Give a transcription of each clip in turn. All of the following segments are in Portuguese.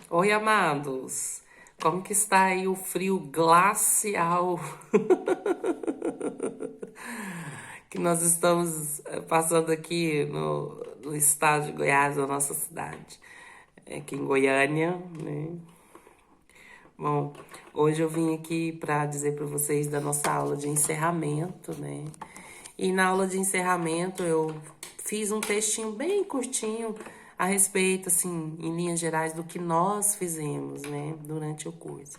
Oi, amados. Como que está aí o frio glacial que nós estamos passando aqui no estado de Goiás, na nossa cidade, aqui em Goiânia, né? Bom, hoje eu vim aqui para dizer para vocês da nossa aula de encerramento, né? E na aula de encerramento eu fiz um textinho bem curtinho a respeito, assim, em linhas gerais, do que nós fizemos, né, durante o curso.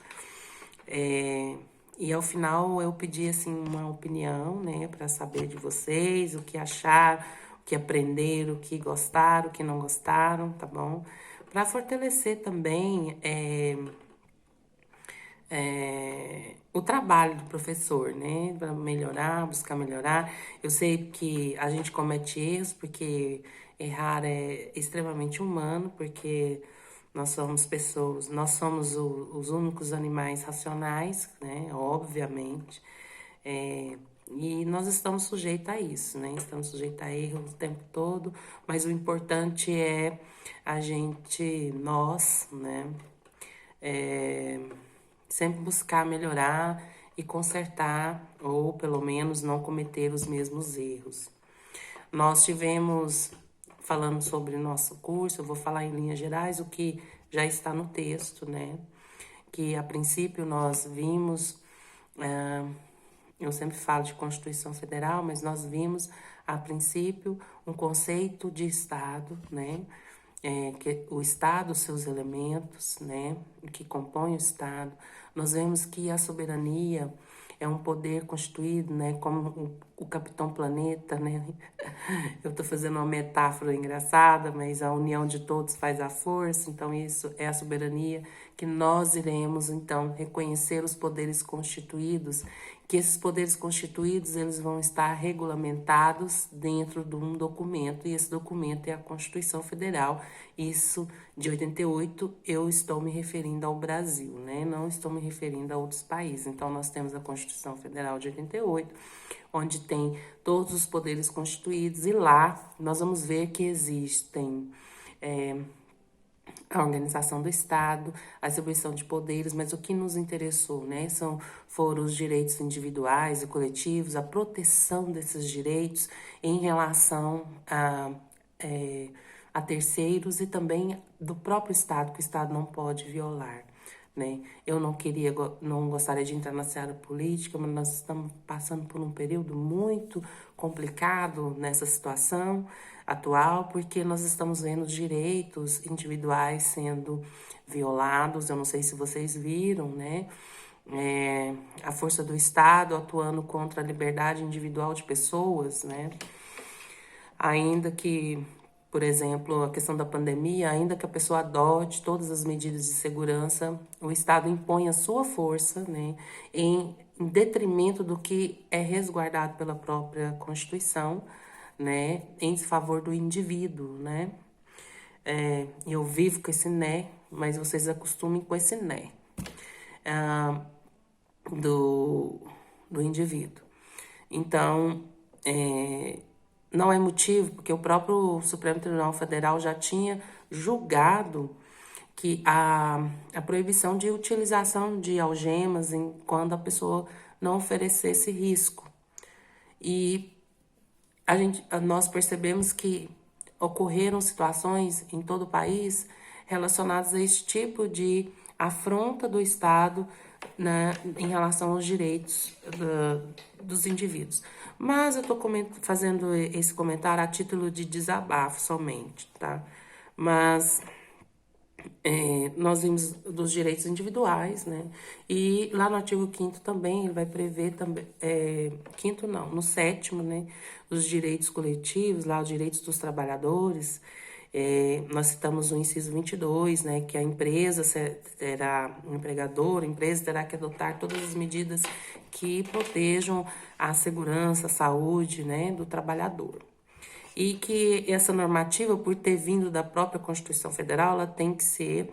E ao final eu pedi, assim, uma opinião, né, para saber de vocês, o que acharam, o que aprenderam, o que gostaram, o que não gostaram, tá bom? Para fortalecer também o trabalho do professor, né? Para melhorar, buscar melhorar. Eu sei que a gente comete erros, porque errar é extremamente humano, porque nós somos pessoas, nós somos os únicos animais racionais, né? Obviamente. É, e nós estamos sujeitos a isso, né? Estamos sujeitos a erros o tempo todo, mas o importante é a gente, nós, né? É, sempre buscar melhorar e consertar, ou pelo menos não cometer os mesmos erros. Nós tivemos, falando sobre o nosso curso, eu vou falar em linhas gerais o que já está no texto, né? Que a princípio nós vimos, eu sempre falo de Constituição Federal, mas nós vimos a princípio um conceito de Estado, né? Que o Estado, seus elementos, né, que compõem o Estado. Nós vemos que a soberania é um poder constituído, né, como o Capitão Planeta, né? Eu estou fazendo uma metáfora engraçada, mas a união de todos faz a força, então isso é a soberania que nós iremos, então, reconhecer os poderes constituídos, que esses poderes constituídos, eles vão estar regulamentados dentro de um documento, e esse documento é a Constituição Federal, isso de 88, eu estou me referindo ao Brasil, né? Não estou me referindo a outros países. Então, nós temos a Constituição Federal de 88, onde tem todos os poderes constituídos, e lá nós vamos ver que existem a organização do Estado, a distribuição de poderes, mas o que nos interessou, né, foram os direitos individuais e coletivos, a proteção desses direitos em relação a terceiros e também do próprio Estado, que o Estado não pode violar. Né? Eu não gostaria de entrar na seara política, mas nós estamos passando por um período muito complicado nessa situação atual, porque nós estamos vendo direitos individuais sendo violados. Eu não sei se vocês viram, né? A força do Estado atuando contra a liberdade individual de pessoas, né? Ainda que, por exemplo, a questão da pandemia, ainda que a pessoa adote todas as medidas de segurança, o Estado impõe a sua força, né, em detrimento do que é resguardado pela própria Constituição, né, em favor do indivíduo, né. Eu vivo com esse né, mas vocês acostumem com esse né, do, do indivíduo. Então, não é motivo, porque o próprio Supremo Tribunal Federal já tinha julgado que a proibição de utilização de algemas quando a pessoa não oferecesse risco. E nós percebemos que ocorreram situações em todo o país relacionadas a esse tipo de afronta do Estado em relação aos direitos dos indivíduos. Mas eu estou fazendo esse comentário a título de desabafo somente, tá? Mas nós vimos dos direitos individuais, né? E lá no artigo 5º também, ele vai prever também, quinto não, no 7º, né? Os direitos coletivos, lá os direitos dos trabalhadores. Nós citamos o inciso 22, né? Que a empresa terá, o empregador, a empresa terá que adotar todas as medidas que protejam a segurança, a saúde, né? Do trabalhador. E que essa normativa, por ter vindo da própria Constituição Federal, ela tem que ser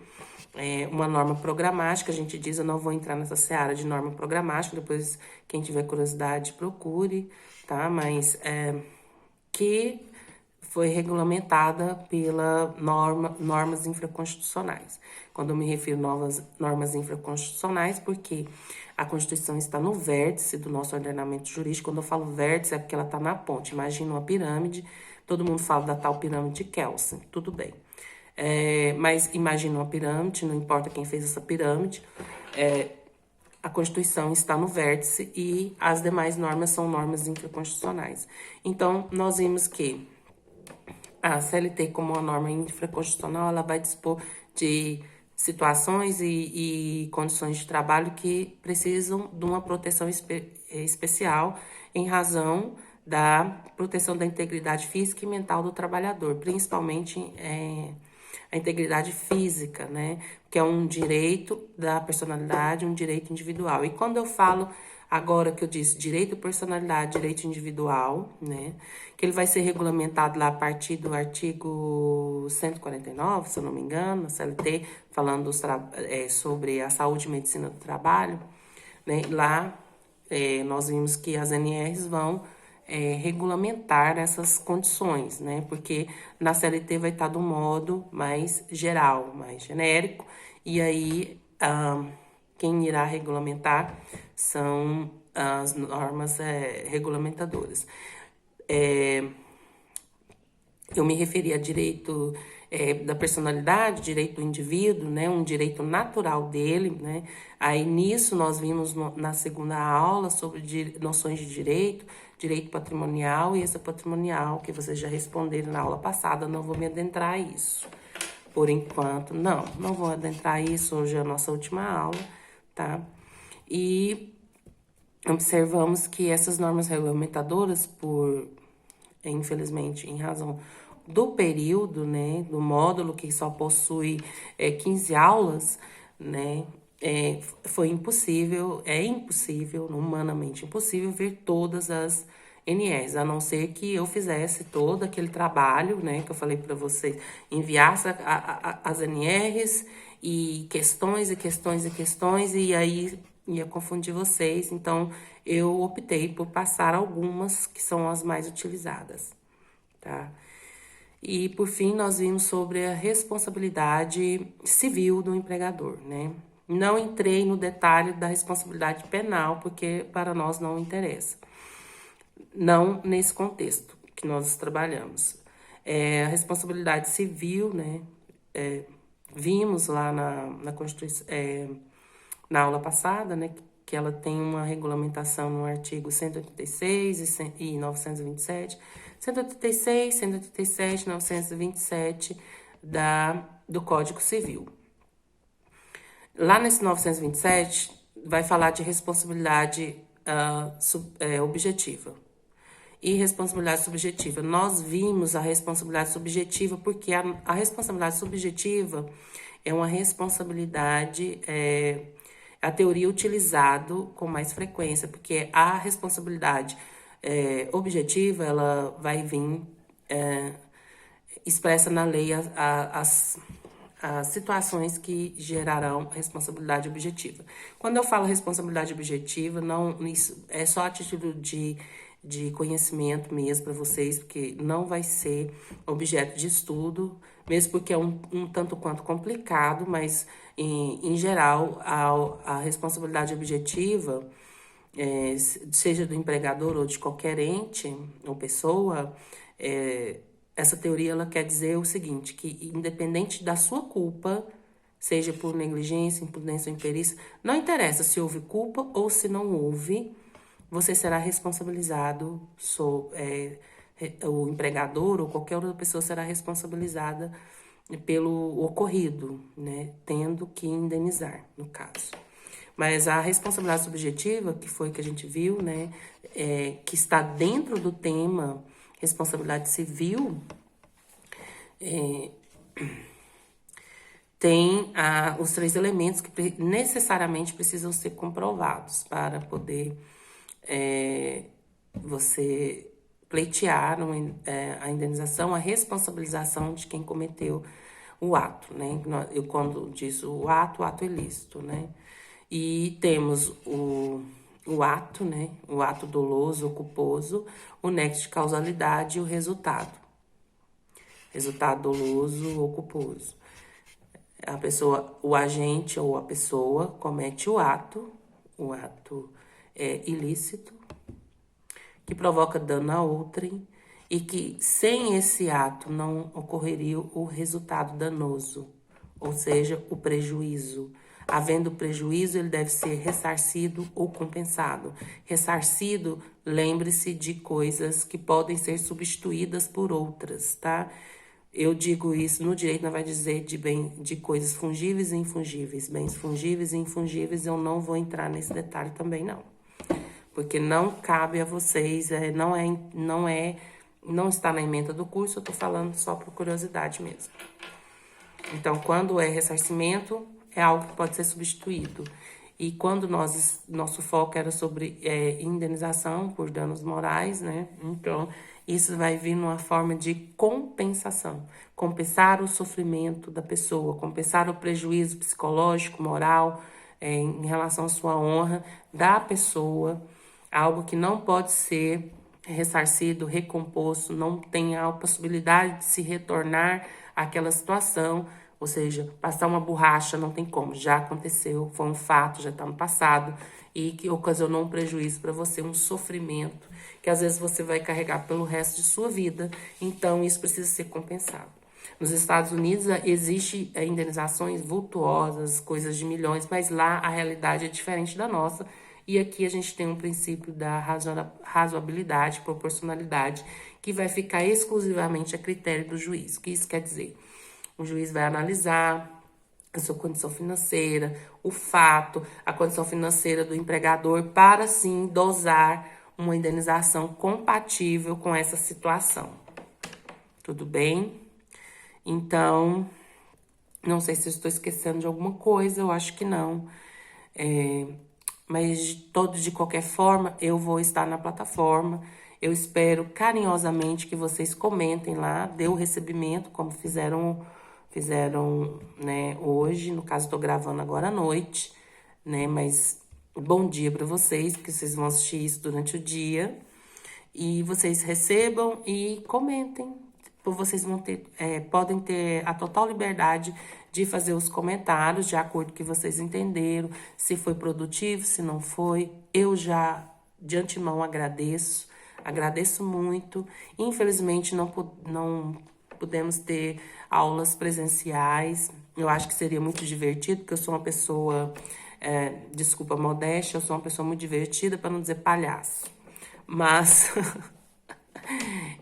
uma norma programática. A gente diz, eu não vou entrar nessa seara de norma programática, depois quem tiver curiosidade procure, tá? Mas que foi regulamentada pela normas infraconstitucionais. Quando eu me refiro a novas normas infraconstitucionais, porque a Constituição está no vértice do nosso ordenamento jurídico. Quando eu falo vértice, é porque ela está na ponte. Imagina uma pirâmide, todo mundo fala da tal pirâmide de Kelsen, tudo bem. Mas imagina uma pirâmide, não importa quem fez essa pirâmide, a Constituição está no vértice e as demais normas são normas infraconstitucionais. Então, nós vimos que a CLT, como uma norma infraconstitucional, ela vai dispor de situações e condições de trabalho que precisam de uma proteção especial em razão da proteção da integridade física e mental do trabalhador, principalmente a integridade física, né? Que é um direito da personalidade, um direito individual. E quando eu falo agora que eu disse direito personalidade, direito individual, né? Que ele vai ser regulamentado lá a partir do artigo 149, se eu não me engano, na CLT, falando sobre a saúde e medicina do trabalho, né? Lá nós vimos que as NRs vão regulamentar essas condições, né? Porque na CLT vai estar do modo mais geral, mais genérico, e aí quem irá regulamentar são as normas regulamentadoras. Eu me referi a direito da personalidade, direito do indivíduo, né, um direito natural dele, né. Aí nisso nós vimos na segunda aula sobre noções de direito patrimonial e extrapatrimonial, que vocês já responderam na aula passada, não vou me adentrar a isso. Por enquanto, não vou adentrar a isso, hoje é a nossa última aula, tá? E observamos que essas normas regulamentadoras, infelizmente, em razão do período, né, do módulo que só possui 15 aulas, né, foi impossível, é impossível, humanamente impossível, ver todas as NRs, a não ser que eu fizesse todo aquele trabalho, né, que eu falei para vocês, enviasse as NRs e questões e questões e questões, e aí ia confundir vocês, então eu optei por passar algumas que são as mais utilizadas, tá? E, por fim, nós vimos sobre a responsabilidade civil do empregador, né? Não entrei no detalhe da responsabilidade penal, porque para nós não interessa. Não nesse contexto que nós trabalhamos. A responsabilidade civil, né? Vimos lá na Constituição, na aula passada, né? Que ela tem uma regulamentação no artigo 186 e 927, 186, 187, 927 do Código Civil. Lá nesse 927, vai falar de responsabilidade objetiva e responsabilidade subjetiva. Nós vimos a responsabilidade subjetiva porque a responsabilidade subjetiva é uma responsabilidade, a teoria utilizada com mais frequência, porque a responsabilidade objetiva, ela vai vir expressa na lei as situações que gerarão responsabilidade objetiva. Quando eu falo responsabilidade objetiva, isso é só a título de conhecimento mesmo para vocês, porque não vai ser objeto de estudo, mesmo porque é um tanto quanto complicado, mas em geral a responsabilidade objetiva, seja do empregador ou de qualquer ente ou pessoa, essa teoria ela quer dizer o seguinte, que independente da sua culpa, seja por negligência, imprudência ou imperícia, não interessa se houve culpa ou se não houve, você será responsabilizado, o empregador ou qualquer outra pessoa será responsabilizada pelo ocorrido, né? Tendo que indenizar, no caso. Mas a responsabilidade subjetiva, que foi que a gente viu, né? Que está dentro do tema responsabilidade civil, tem os 3 elementos que necessariamente precisam ser comprovados para poder você pleitear a indenização, a responsabilização de quem cometeu o ato, né? Eu, quando diz o ato ilícito, né? E temos o ato, né? O ato doloso ou culposo, o nexo de causalidade e o resultado, resultado doloso ou culposo. A pessoa, o agente ou a pessoa comete o ato ilícito, que provoca dano a outrem e que sem esse ato não ocorreria o resultado danoso, ou seja, o prejuízo. Havendo prejuízo, ele deve ser ressarcido ou compensado. Ressarcido, lembre-se de coisas que podem ser substituídas por outras, tá? Eu digo isso no direito, não vai dizer de coisas fungíveis e infungíveis, bens fungíveis e infungíveis, eu não vou entrar nesse detalhe também, não. Porque não cabe a vocês, não está na ementa do curso, eu tô falando só por curiosidade mesmo. Então, quando é ressarcimento, é algo que pode ser substituído. E quando nosso foco era sobre indenização por danos morais, né? Então, isso vai vir numa forma de compensação. Compensar o sofrimento da pessoa, compensar o prejuízo psicológico, moral, em relação à sua honra da pessoa. Algo que não pode ser ressarcido, recomposto, não tem a possibilidade de se retornar àquela situação. Ou seja, passar uma borracha não tem como, já aconteceu, foi um fato, já está no passado e que ocasionou um prejuízo para você, um sofrimento que às vezes você vai carregar pelo resto de sua vida. Então, isso precisa ser compensado. Nos Estados Unidos, existe indenizações vultuosas, coisas de milhões, mas lá a realidade é diferente da nossa. E aqui a gente tem um princípio da razoabilidade, proporcionalidade, que vai ficar exclusivamente a critério do juiz. O que isso quer dizer? O juiz vai analisar a sua condição financeira, o fato, a condição financeira do empregador, para sim dosar uma indenização compatível com essa situação. Tudo bem? Então, não sei se eu estou esquecendo de alguma coisa, eu acho que não. Mas de qualquer forma, eu vou estar na plataforma. Eu espero carinhosamente que vocês comentem lá, dê o recebimento, como fizeram, né, hoje. No caso, estou gravando agora à noite, né? Mas bom dia para vocês, porque vocês vão assistir isso durante o dia. E vocês recebam e comentem. Vocês vão podem ter a total liberdade de fazer os comentários de acordo com o que vocês entenderam, se foi produtivo, se não foi. Eu já, de antemão, agradeço muito. Infelizmente, não pudemos ter aulas presenciais. Eu acho que seria muito divertido, porque eu sou uma pessoa, desculpa a modéstia, eu sou uma pessoa muito divertida, para não dizer palhaço. Mas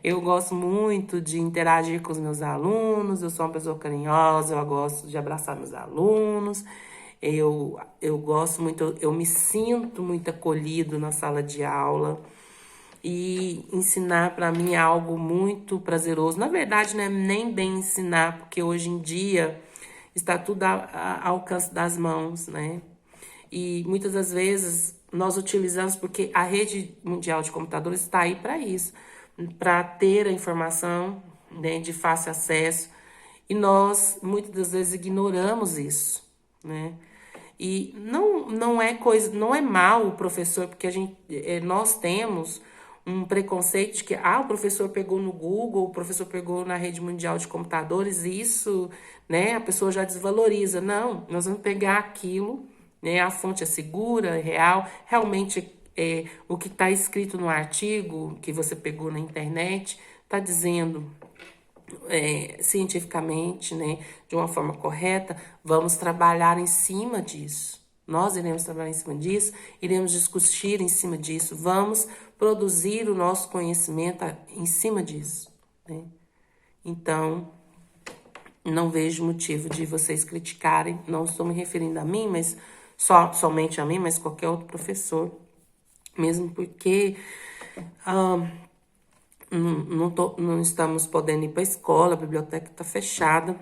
eu gosto muito de interagir com os meus alunos, eu sou uma pessoa carinhosa, eu gosto de abraçar meus alunos, eu gosto muito, eu me sinto muito acolhido na sala de aula. E ensinar para mim é algo muito prazeroso. Na verdade, não é nem bem ensinar, porque hoje em dia está tudo ao alcance das mãos, né? E muitas das vezes nós utilizamos, porque a rede mundial de computadores está aí para isso, para ter a informação, né, de fácil acesso. E nós, muitas das vezes, ignoramos isso, né? E não é mal o professor, porque nós temos um preconceito de que o professor pegou no Google, o professor pegou na rede mundial de computadores, e isso, né, a pessoa já desvaloriza. Não, nós vamos pegar aquilo, né, a fonte é segura, é real, realmente o que está escrito no artigo que você pegou na internet está dizendo cientificamente, né, de uma forma correta. Vamos trabalhar em cima disso. Nós iremos trabalhar em cima disso, iremos discutir em cima disso, vamos produzir o nosso conhecimento em cima disso, né? Então, não vejo motivo de vocês criticarem, não estou me referindo a mim, mas somente a mim, mas qualquer outro professor, mesmo porque não estamos podendo ir para a escola, a biblioteca está fechada.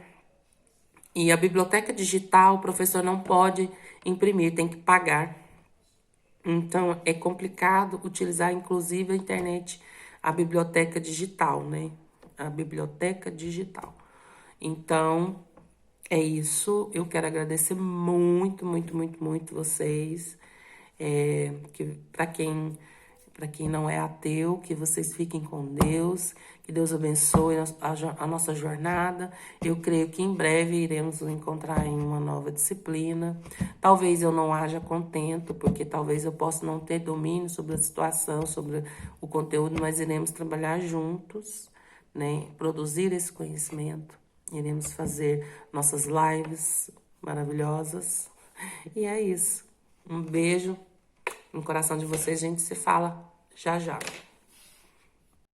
E a biblioteca digital, o professor não pode imprimir, tem que pagar. Então, é complicado utilizar, inclusive, a internet, a biblioteca digital, né? A biblioteca digital. Então, é isso. Eu quero agradecer muito, muito, muito, muito vocês. Para quem não é ateu, que vocês fiquem com Deus, que Deus abençoe a nossa jornada. Eu creio que em breve iremos nos encontrar em uma nova disciplina. Talvez eu não haja contento, porque talvez eu possa não ter domínio sobre a situação, sobre o conteúdo, mas iremos trabalhar juntos, né? Produzir esse conhecimento. Iremos fazer nossas lives maravilhosas. E é isso. Um beijo no coração de vocês, a gente se fala já já.